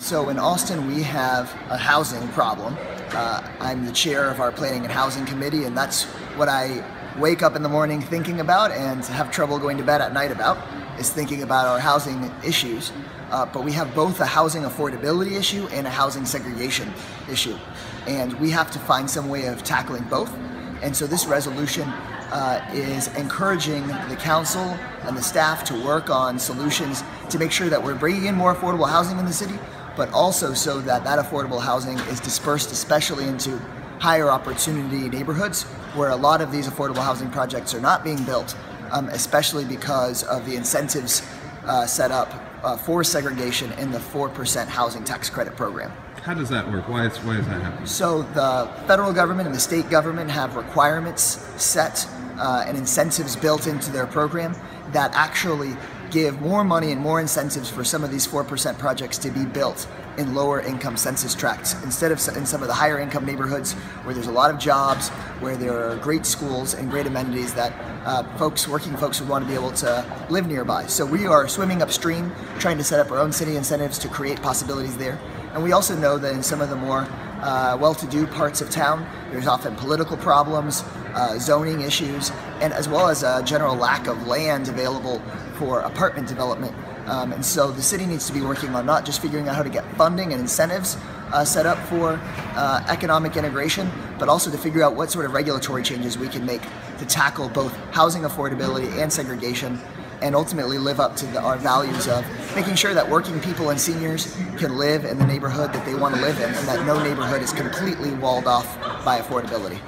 So in Austin, we have a housing problem. I'm the chair of our Planning and Housing Committee, and that's what I wake up in the morning thinking about and have trouble going to bed at night about, is thinking about our housing issues. But we have both a housing affordability issue and a housing segregation issue. And we have to find some way of tackling both. And so this resolution is encouraging the council and the staff to work on solutions to make sure that we're bringing in more affordable housing in the city, but also so that that affordable housing is dispersed especially into higher opportunity neighborhoods where a lot of these affordable housing projects are not being built, especially because of the incentives set up for segregation in the 4% housing tax credit program. How does that work? Why is that happening? So the federal government and the state government have requirements set and incentives built into their program that actually give more money and more incentives for some of these 4% projects to be built in lower income census tracts instead of in some of the higher income neighborhoods where there's a lot of jobs, where there are great schools and great amenities that working folks would want to be able to live nearby. So we are swimming upstream, trying to set up our own city incentives to create possibilities there. And we also know that in some of the more well-to-do parts of town, there's often political problems, zoning issues, and as well as a general lack of land available for apartment development. And so the city needs to be working on not just figuring out how to get funding and incentives set up for economic integration, but also to figure out what sort of regulatory changes we can make to tackle both housing affordability and segregation, and ultimately live up to our values of making sure that working people and seniors can live in the neighborhood that they want to live in, and that no neighborhood is completely walled off by affordability.